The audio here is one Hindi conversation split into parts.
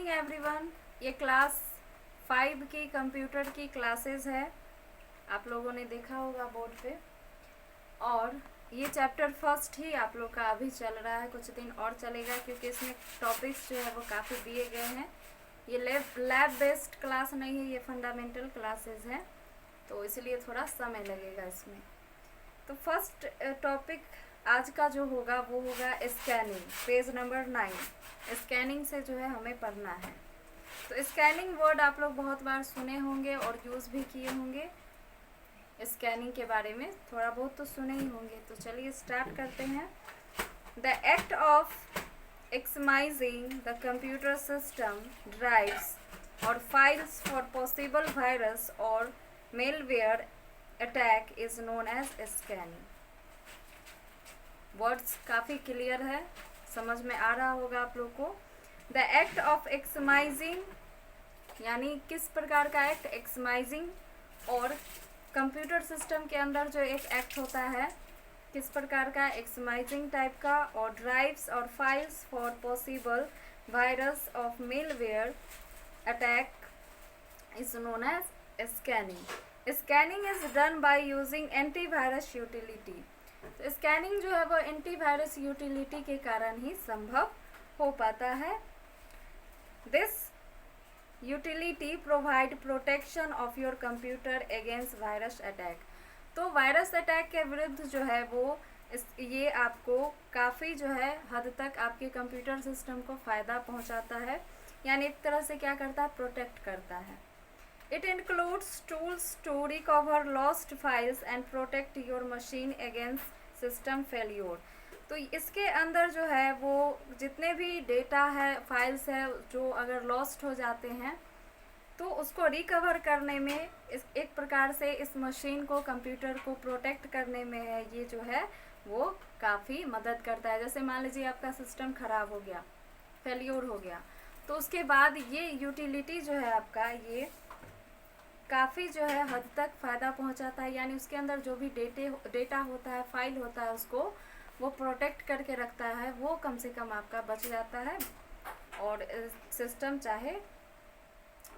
Morning everyone. ये क्लास 5 की कंप्यूटर की क्लासेस है, आप लोगों ने देखा होगा बोर्ड पे। और ये चैप्टर फर्स्ट ही आप लोग का अभी चल रहा है, कुछ दिन और चलेगा क्योंकि इसमें टॉपिक्स जो है वो काफ़ी दिए गए हैं। ये लैब बेस्ड क्लास नहीं है, ये फंडामेंटल क्लासेस हैं, तो इसलिए थोड़ा समय लगेगा इसमें। तो फर्स्ट टॉपिक आज का जो होगा वो होगा स्कैनिंग, पेज नंबर 9। स्कैनिंग से जो है हमें पढ़ना है। तो स्कैनिंग वर्ड आप लोग बहुत बार सुने होंगे और यूज़ भी किए होंगे। स्कैनिंग के बारे में थोड़ा बहुत तो सुने ही होंगे। तो चलिए स्टार्ट करते हैं। The act of examining the computer system drives और फाइल्स फॉर पॉसिबल वायरस और malware attack is known as scanning. Words काफ़ी क्लियर है, समझ में आ रहा होगा आप लोग को। द एक्ट ऑफ एक्समाइजिंग यानी किस प्रकार का एक्ट, एक्समाइजिंग। और कंप्यूटर सिस्टम के अंदर जो एक एक्ट होता है किस प्रकार का, एक्समाइजिंग टाइप का। और ड्राइव्स और files for possible virus of malware attack is known as scanning. Scanning is done by using antivirus utility. तो स्कैनिंग जो है वो एंटीवायरस यूटिलिटी के कारण ही संभव हो पाता है। This utility provide protection of your computer against virus attack. तो वायरस अटैक के विरुद्ध जो है वो ये आपको काफ़ी जो है हद तक आपके कंप्यूटर सिस्टम को फ़ायदा पहुंचाता है, यानी एक तरह से क्या करता है, प्रोटेक्ट करता है। It includes tools to recover lost files and protect your machine against system failure. तो इसके अंदर जो है वो जितने भी डेटा है, फाइल्स है जो अगर लॉस्ट हो जाते हैं तो उसको रिकवर करने में इस एक प्रकार से इस मशीन को, कंप्यूटर को प्रोटेक्ट करने में है ये जो है वो काफ़ी मदद करता है। जैसे मान लीजिए आपका सिस्टम ख़राब हो गया, फेल्योर हो गया, तो उसके बाद ये यूटिलिटी जो है आपका ये काफ़ी जो है हद तक फ़ायदा पहुंचाता है, यानी उसके अंदर जो भी डेटा होता है, फाइल होता है, उसको वो प्रोटेक्ट करके रखता है, वो कम से कम आपका बच जाता है। और सिस्टम चाहे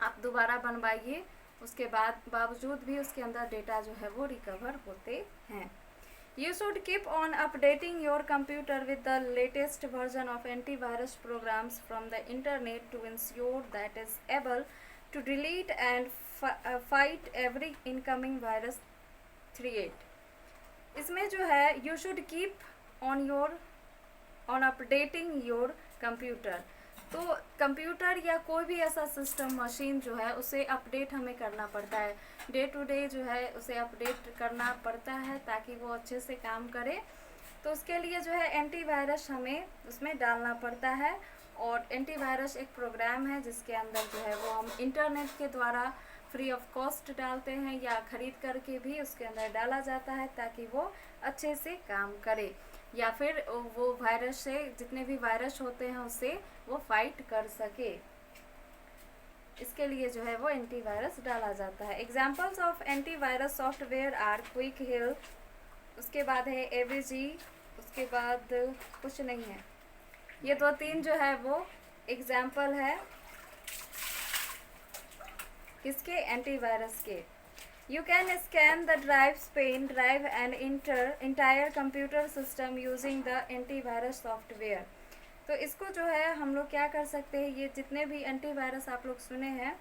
आप दोबारा बनवाइए, उसके बाद बावजूद भी उसके अंदर डेटा जो है वो रिकवर होते हैं। You should keep on updating your computer with the latest version of antivirus programs from the internet to ensure that is able to delete and fight every incoming virus threat. इसमें जो है you should keep on updating your computer। तो कंप्यूटर या कोई भी ऐसा सिस्टम, मशीन जो है उसे अपडेट हमें करना पड़ता है, डे टू डे जो है उसे अपडेट करना पड़ता है ताकि वो अच्छे से काम करे। तो उसके लिए जो है एंटीवायरस हमें उसमें डालना पड़ता है। और एंटीवायरस एक प्रोग्राम है जिसके अंदर जो है वो हम इंटरनेट के द्वारा फ्री ऑफ कॉस्ट डालते हैं या ख़रीद करके भी उसके अंदर डाला जाता है ताकि वो अच्छे से काम करे, या फिर वो वायरस से, जितने भी वायरस होते हैं उससे वो फाइट कर सके। इसके लिए जो है वो एंटीवायरस डाला जाता है। Examples of antivirus software are quick help, उसके बाद है एवीजी, उसके बाद कुछ नहीं है। ये 2-3 जो है वो एग्जाम्पल है किसके, एंटीवायरस के। You can scan the drive's pen drive and entire computer system using the antivirus software। तो इसको जो है हम लोग क्या कर सकते हैं, ये जितने भी एंटीवायरस आप लोग सुने हैं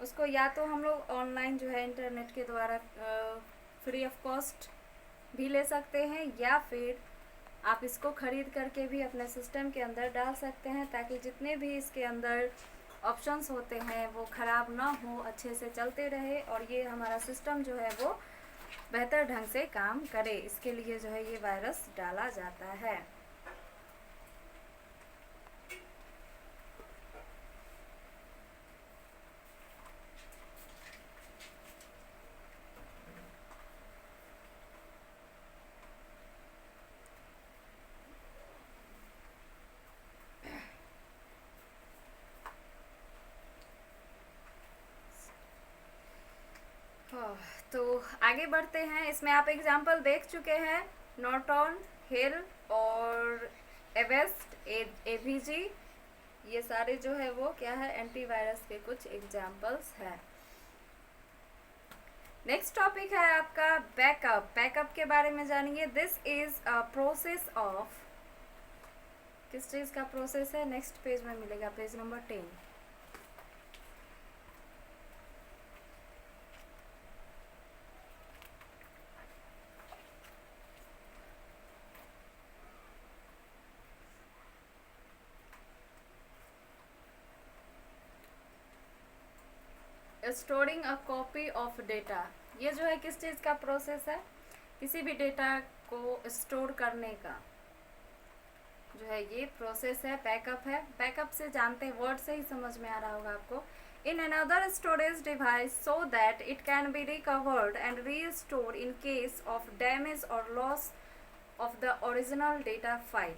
उसको या तो हम लोग ऑनलाइन जो है इंटरनेट के द्वारा फ्री ऑफ कॉस्ट भी ले सकते हैं, या फिर आप इसको ख़रीद करके भी अपने सिस्टम के अंदर डाल सकते हैं ताकि जितने भी इसके अंदर ऑप्शंस होते हैं वो ख़राब ना हो, अच्छे से चलते रहे और ये हमारा सिस्टम जो है वो बेहतर ढंग से काम करे। इसके लिए जो है ये वायरस डाला जाता है। तो आगे बढ़ते हैं। इसमें आप एग्जाम्पल देख चुके हैं, नॉर्टन, हिल और एवेस्ट, एवीजी, ये सारे जो है वो क्या है, एंटीवायरस के कुछ एग्जाम्पल्स हैं। नेक्स्ट टॉपिक है आपका बैकअप। बैकअप के बारे में जानिए। This is a process of, किस चीज़ का प्रोसेस है, नेक्स्ट पेज में मिलेगा, page number 10। Storing a copy of data, ये जो है किस चीज़ का प्रोसेस है, किसी भी डेटा को स्टोर करने का जो है ये प्रोसेस है, बैकअप है। बैकअप से जानते हैं, वर्ड से ही समझ में आ रहा होगा आपको। In another storage device so that it can be recovered and restore in case of damage और loss of the original data file.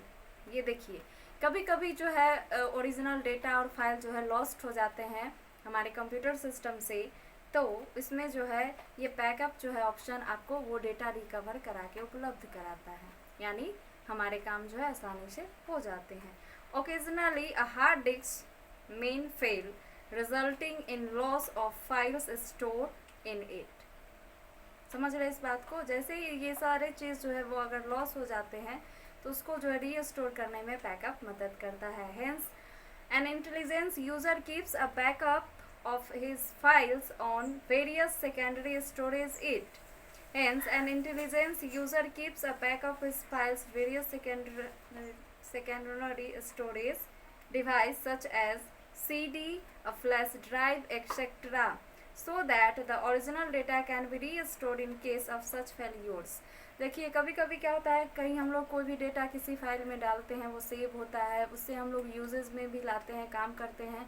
ये देखिए, कभी कभी जो है ओरिजिनल डेटा और फाइल जो है लॉस्ट हो जाते हैं हमारे कंप्यूटर सिस्टम से, तो इसमें जो है ये बैकअप जो है ऑप्शन आपको वो डेटा रिकवर करा के उपलब्ध कराता है, यानी हमारे काम जो है आसानी से हो जाते हैं। Occasionally a hard disk main fail resulting in loss of files store in it. समझ रहे इस बात को? जैसे ही ये सारे चीज़ जो है वो अगर लॉस हो जाते हैं तो उसको जो है रीस्टोर करने में बैकअप मदद करता है। Hence N intelligence user keeps a backup of his files on various secondary storage it. Hence, an intelligence user keeps a backup of his files various secondary storage device such as CD, a flash drive, etc. so that the original data can be restored in case of such failures. देखिए, कभी कभी क्या होता है, कहीं हम लोग कोई भी डेटा किसी फाइल में डालते हैं, वो सेव होता है, उससे हम लोग यूजेस में भी लाते हैं, काम करते हैं,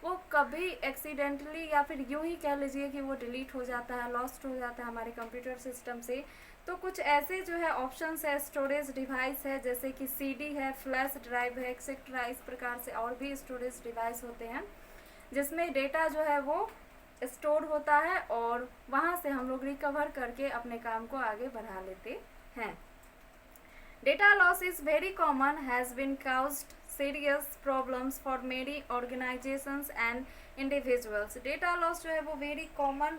वो कभी एक्सीडेंटली या फिर यूं ही कह लीजिए कि वो डिलीट हो जाता है, लॉस्ट हो जाता है हमारे कंप्यूटर सिस्टम से। तो कुछ ऐसे जो है ऑप्शंस है, स्टोरेज डिवाइस है, जैसे कि सीडी है, फ्लैश ड्राइव है, एक्सेट्रा, इस प्रकार से और भी स्टोरेज डिवाइस होते हैं जिसमें डेटा जो है वो स्टोर होता है और वहाँ से हम लोग रिकवर करके अपने काम को आगे बढ़ा लेते हैं। Data loss is very common, has been caused serious problems for many organizations and individuals. Data loss जो है वो वेरी कॉमन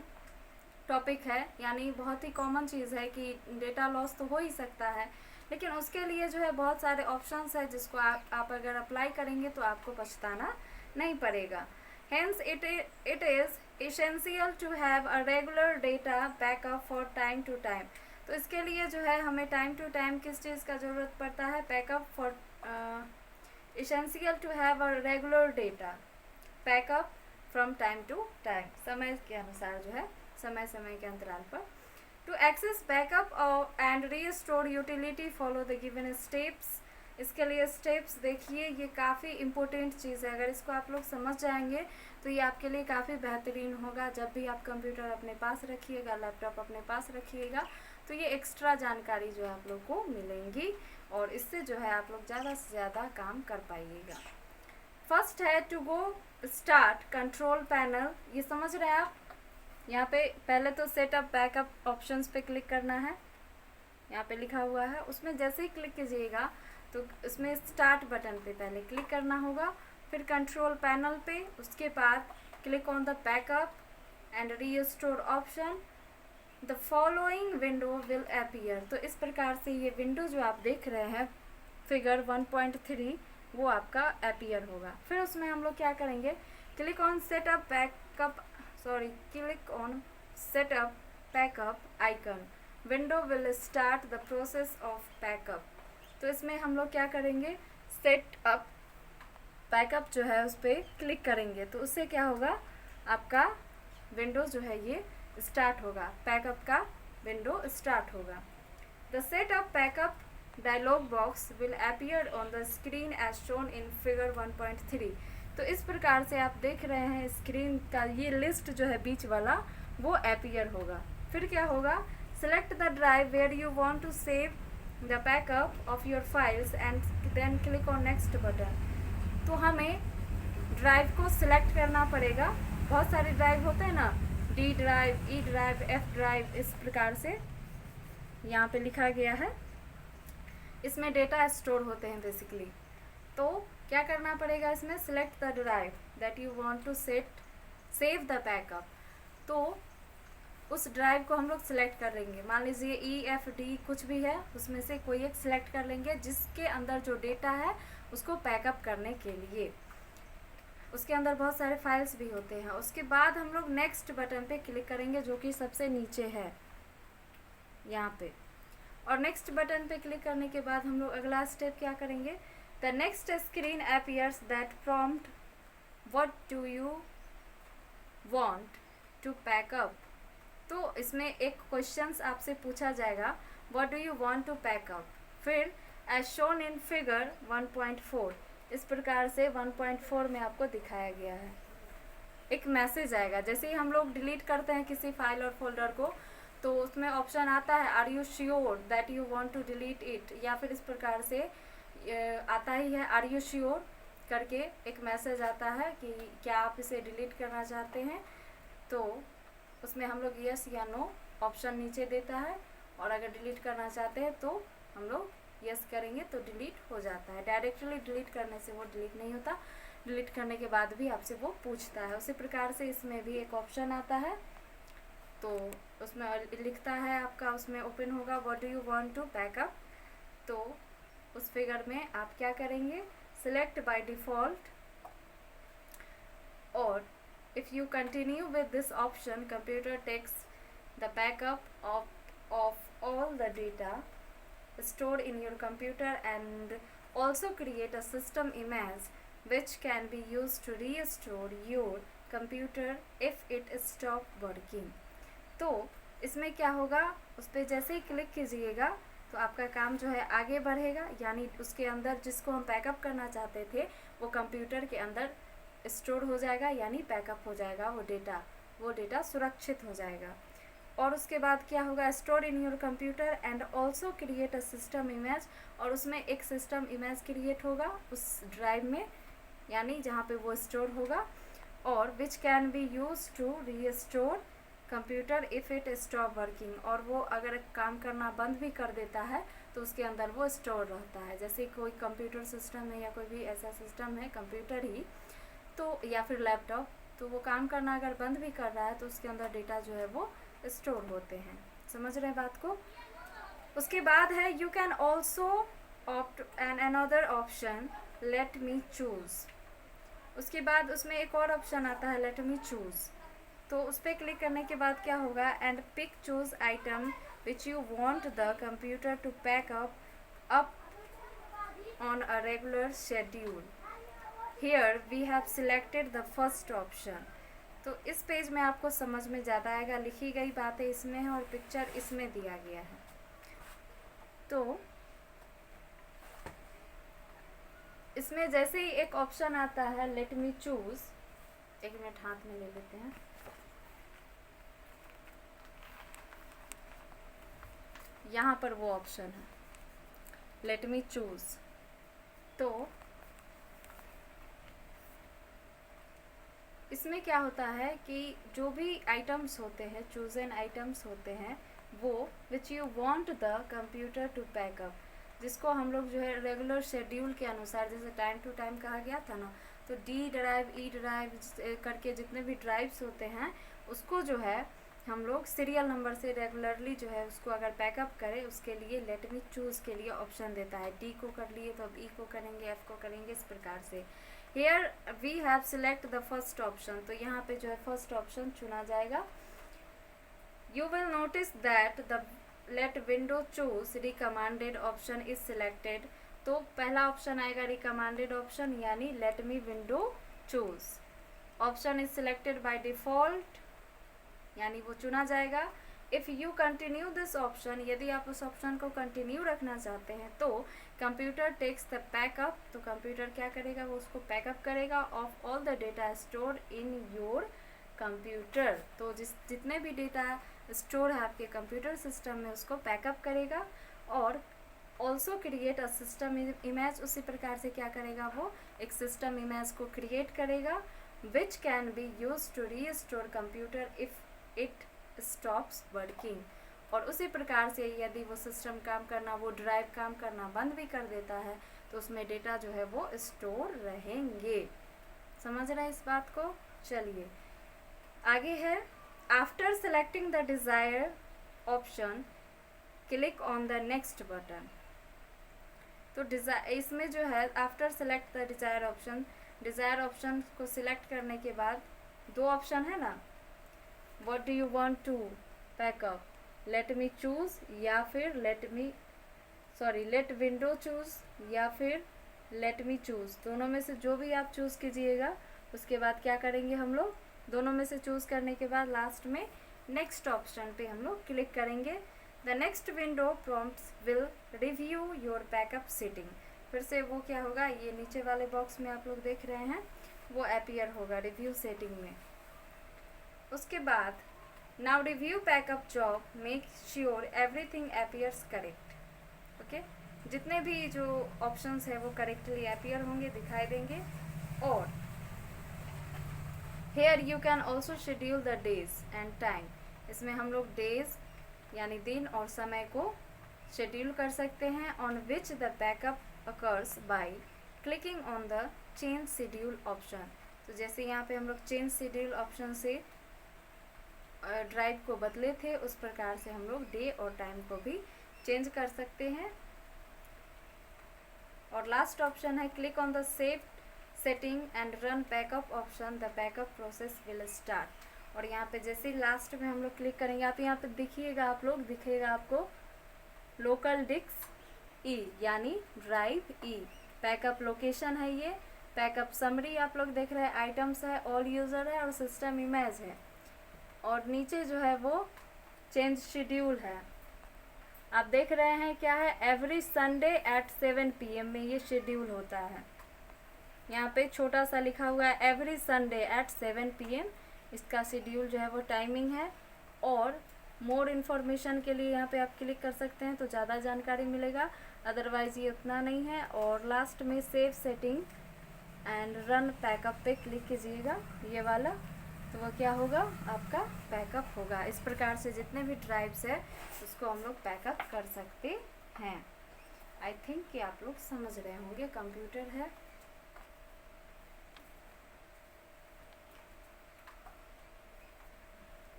टॉपिक है, यानी बहुत ही कॉमन चीज़ है कि डेटा लॉस तो हो ही सकता है, लेकिन उसके लिए जो है बहुत सारे ऑप्शंस है जिसको आप अगर अप्लाई करेंगे तो आपको पछताना नहीं पड़ेगा। Hence it is essential to have a regular data backup for time to time. तो इसके लिए जो है हमें टाइम टू टाइम किस चीज़ का ज़रूरत पड़ता है, backup for essential to have a regular data backup from time to time, समय के अनुसार जो है समय समय के अंतराल पर। to access backup and restore utility follow the given steps. इसके लिए स्टेप्स देखिए, ये काफ़ी इम्पोर्टेंट चीज़ है, अगर इसको आप लोग समझ जाएंगे तो ये आपके लिए काफ़ी बेहतरीन होगा। जब भी आप कंप्यूटर अपने पास रखिएगा, लैपटॉप अपने पास रखिएगा, तो ये एक्स्ट्रा जानकारी जो है आप लोग को मिलेंगी और इससे जो है आप लोग ज़्यादा से ज़्यादा काम कर पाइएगा। फर्स्ट है to go start control panel, ये समझ रहे हैं आप। यहाँ पे पहले तो सेटअप बैकअप ऑप्शंस पे क्लिक करना है, यहाँ पे लिखा हुआ है, उसमें जैसे ही क्लिक कीजिएगा तो इसमें स्टार्ट बटन पे पहले क्लिक करना होगा, फिर कंट्रोल पैनल पे, उसके बाद click on the backup and restore option, the following window will appear. तो इस प्रकार से ये विंडो जो आप देख रहे हैं फिगर 1.3 वो आपका अपीयर होगा। फिर उसमें हम लोग क्या करेंगे, click on setup backup click on setup backup icon, window will start the process of backup. तो इसमें हम लोग क्या करेंगे, सेटअप बैकअप जो है उस पर क्लिक करेंगे तो उससे क्या होगा, आपका विंडो जो है ये स्टार्ट होगा, बैकअप का विंडो स्टार्ट होगा। The setup backup dialog box will appear on the screen as shown in figure 1.3। तो इस प्रकार से आप देख रहे हैं स्क्रीन का ये लिस्ट जो है बीच वाला वो अपीयर होगा। फिर क्या होगा, select the drive where you want to save the backup of your files and then click on next button. तो हमें ड्राइव को सिलेक्ट करना पड़ेगा, बहुत सारे ड्राइव होते हैं ना, D drive, E drive, F drive, इस प्रकार से यहाँ पे लिखा गया है, इसमें डेटा स्टोर होते हैं बेसिकली। तो क्या करना पड़ेगा इसमें, select the drive that you want to save the backup. तो उस ड्राइव को हम लोग सिलेक्ट कर लेंगे, मान लीजिए EFD कुछ भी है, उसमें से कोई एक सिलेक्ट कर लेंगे जिसके अंदर जो डेटा है उसको बैकअप करने के लिए। उसके अंदर बहुत सारे फाइल्स भी होते हैं। उसके बाद हम लोग नेक्स्ट बटन पे क्लिक करेंगे जो कि सबसे नीचे है यहाँ पे, और नेक्स्ट बटन पे क्लिक करने के बाद हम लोग अगला स्टेप क्या करेंगे, the next screen appears that prompt what do you want to backup. तो इसमें एक क्वेश्चंस आपसे पूछा जाएगा, what do you want to backup, फिर एज शोन इन फिगर 1.4, इस प्रकार से 1.4 में आपको दिखाया गया है। एक मैसेज आएगा जैसे ही हम लोग डिलीट करते हैं किसी फाइल और फोल्डर को, तो उसमें ऑप्शन आता है are you sure that you want to delete it, या फिर इस प्रकार से आता ही है आर यू श्योर करके एक मैसेज आता है कि क्या आप इसे डिलीट करना चाहते हैं। तो उसमें हम लोग यस या नो ऑप्शन नीचे देता है, और अगर डिलीट करना चाहते हैं तो हम लोग यस करेंगे तो डिलीट हो जाता है। डायरेक्टली डिलीट करने से वो डिलीट नहीं होता, डिलीट करने के बाद भी आपसे वो पूछता है। उसी प्रकार से इसमें भी एक ऑप्शन आता है, तो उसमें लिखता है आपका, उसमें ओपन होगा what do you want to backup. तो उस फिगर में आप क्या करेंगे, सिलेक्ट बाय डिफ़ॉल्ट, और if you continue with this option, computer takes the backup of all the data stored in your computer and also create a system image which can be used to restore your computer if it stop working। तो इसमें क्या होगा, उस पर जैसे ही क्लिक कीजिएगा तो आपका काम जो है आगे बढ़ेगा, यानी उसके अंदर जिसको हम बैकअप करना चाहते थे वो कंप्यूटर के अंदर स्टोर हो जाएगा, यानी बैकअप हो जाएगा वो डेटा सुरक्षित हो जाएगा। और उसके बाद क्या होगा, store in your computer and also create a system image, और उसमें एक सिस्टम इमेज क्रिएट होगा उस ड्राइव में, यानी जहाँ पे वो स्टोर होगा, और which can be use to restore computer if it stop working, और वो अगर काम करना बंद भी कर देता है तो उसके अंदर वो स्टोर रहता है। जैसे कोई कंप्यूटर सिस्टम है या कोई भी ऐसा सिस्टम है कंप्यूटर ही, तो या फिर लैपटॉप, तो वो काम करना अगर बंद भी कर रहा है तो उसके अंदर डेटा जो है वो स्टोर होते हैं। समझ रहे हैं बात को। उसके बाद है you can also opt an another option let me choose. उसके बाद उसमें एक और ऑप्शन आता है लेट मी चूज़, तो उस पर क्लिक करने के बाद क्या होगा, and pick choose item which you want the computer to pack up on a regular schedule. Here we have selected the first option। तो इस पेज में आपको समझ में ज़्यादा आएगा, लिखी गई बातें इसमें है और पिक्चर इसमें दिया गया है। तो इसमें जैसे ही एक ऑप्शन आता है लेट मी चूज़, एक मिनट हाथ में ले लेते हैं, यहाँ पर वो ऑप्शन है लेट मी चूज़। तो इसमें क्या होता है कि जो भी आइटम्स होते हैं, चूजन आइटम्स होते हैं, वो which you want the computer to pack up, जिसको हम लोग जो है रेगुलर शेड्यूल के अनुसार, जैसे टाइम टू टाइम कहा गया था ना, तो डी ड्राइव ई ड्राइव करके जितने भी ड्राइव्स होते हैं उसको जो है हम लोग सीरियल नंबर से रेगुलरली जो है उसको अगर पैकअप करें, उसके लिए लेट मी चूज़ के लिए ऑप्शन देता है। डी को कर लिए तो अब ई को करेंगे, एफ को करेंगे, इस प्रकार से। Here we have select the first option, तो यहाँ पे जो है फर्स्ट ऑप्शन चुना जाएगा। You will notice that the let window choose recommended option is selected, तो पहला ऑप्शन आएगा recommended ऑप्शन, यानी let me window choose। Option is selected by default, यानी वो चुना जाएगा। If you continue this option, यदि आप उस ऑप्शन को कंटिन्यू रखना चाहते हैं तो कंप्यूटर टेक्स द पैकअप, तो कंप्यूटर क्या करेगा, वो उसको पैकअप करेगा of all the data store in your computer. तो जितने भी डेटा स्टोर है आपके कंप्यूटर सिस्टम में उसको पैकअप करेगा, और also create a system image, उसी प्रकार से क्या करेगा, वो एक सिस्टम इमेज को क्रिएट करेगा which can be use to restore computer if it stops working, और उसी प्रकार से यदि वो सिस्टम काम करना, वो ड्राइव काम करना बंद भी कर देता है तो उसमें डेटा जो है वो स्टोर रहेंगे। समझ रहे हैं इस बात को? चलिए आगे है, after selecting the desire option click on the next button. तो इसमें जो है after select the desire option को सिलेक्ट करने के बाद दो ऑप्शन है ना, what do you want to pack up, let me choose या फिर लेट विंडो चूज या फिर लेट मी चूज, दोनों में से जो भी आप चूज़ कीजिएगा। उसके बाद क्या करेंगे हम लोग, दोनों में से चूज़ करने के बाद लास्ट में नेक्स्ट ऑप्शन पे हम लोग क्लिक करेंगे। The next window prompts will review your backup setting. फिर से वो क्या होगा, ये नीचे वाले बॉक्स में आप लोग देख रहे हैं वो अपीयर होगा रिव्यू सेटिंग में। उसके बाद now review backup job, make sure everything appears correct. Okay, जितने भी जो ऑप्शंस है वो करेक्टली अपीयर होंगे, दिखाई देंगे। और here you can also schedule the days and time, इसमें हम लोग डेज यानी दिन और समय को शेड्यूल कर सकते हैं। On which the backup occurs by clicking on the change schedule option. तो जैसे यहाँ पे हम लोग चेंज शेड्यूल ऑप्शन से ड्राइव को बदले थे, उस प्रकार से हम लोग डे और टाइम को भी चेंज कर सकते हैं। और लास्ट ऑप्शन है click on the save setting and run backup option, the backup process will start. और यहाँ पे जैसे लास्ट में हम लोग क्लिक करेंगे, आप यहाँ पे दिखिएगा, आप लोग दिखेगा आपको लोकल डिस्क ई यानी ड्राइव ई, बैकअप लोकेशन है ये, बैकअप समरी आप लोग देख रहे हैं, आइटम्स है, ऑल यूज़र है और सिस्टम इमेज है। और नीचे जो है वो चेंज शेड्यूल है, आप देख रहे हैं क्या है, एवरी संडे एट 7 PM में ये शेड्यूल होता है। यहाँ पे छोटा सा लिखा हुआ है एवरी संडे एट 7 PM, इसका शेड्यूल जो है वो टाइमिंग है। और मोर इन्फॉर्मेशन के लिए यहाँ पे आप क्लिक कर सकते हैं तो ज़्यादा जानकारी मिलेगा, अदरवाइज़ ये उतना नहीं है। और लास्ट में save setting and run backup पे क्लिक कीजिएगा, ये वाला, तो वो क्या होगा, आपका बैकअप होगा। इस प्रकार से जितने भी ड्राइव्स है उसको हम लोग बैकअप कर सकते हैं। आई थिंक कि आप लोग समझ रहे होंगे, कंप्यूटर है।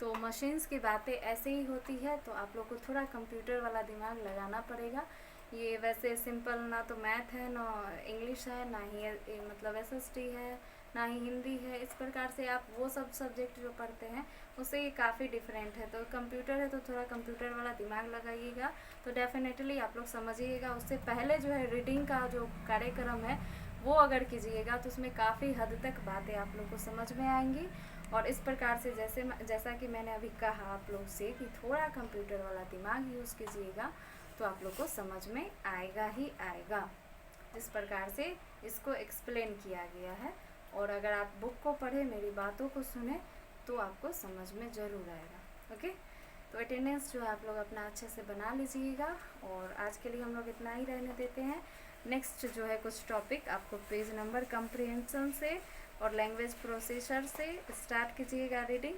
तो मशीन्स की बातें ऐसे ही होती है, तो आप लोग को थोड़ा कंप्यूटर वाला दिमाग लगाना पड़ेगा। ये वैसे सिंपल ना तो मैथ है, ना इंग्लिश है, ना ही मतलब SST है, ना ही हिंदी है। इस प्रकार से आप वो सब सब्जेक्ट जो पढ़ते हैं उससे ये काफ़ी डिफरेंट है। तो कंप्यूटर है तो थोड़ा कंप्यूटर वाला दिमाग लगाइएगा तो डेफिनेटली आप लोग समझिएगा। उससे पहले जो है रीडिंग का जो कार्यक्रम है वो अगर कीजिएगा तो उसमें काफ़ी हद तक बातें आप लोग को समझ में आएंगी। और इस प्रकार से जैसा कि मैंने अभी कहा आप लोग से कि थोड़ा कंप्यूटर वाला दिमाग यूज़ कीजिएगा तो आप लोग को समझ में आएगा ही आएगा, जिस प्रकार से इसको एक्सप्लेन किया गया है। और अगर आप बुक को पढ़े, मेरी बातों को सुने, तो आपको समझ में ज़रूर आएगा। ओके, तो अटेंडेंस जो है आप लोग अपना अच्छे से बना लीजिएगा। और आज के लिए हम लोग इतना ही रहने देते हैं। नेक्स्ट जो है कुछ टॉपिक आपको पेज नंबर कंप्रीहेंशन से और लैंग्वेज प्रोसेसर से स्टार्ट कीजिएगा रीडिंग।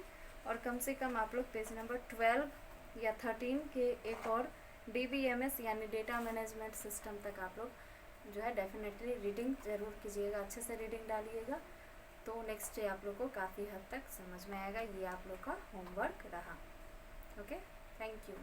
और कम से कम आप लोग पेज नंबर 12 या 13 के एक और DBMS यानी डेटा मैनेजमेंट सिस्टम तक आप लोग जो है डेफिनेटली रीडिंग ज़रूर कीजिएगा, अच्छे से रीडिंग डालिएगा। तो नेक्स्ट डे आप लोग को काफ़ी हद तक समझ में आएगा। ये आप लोग का होमवर्क रहा। Okay, thank you.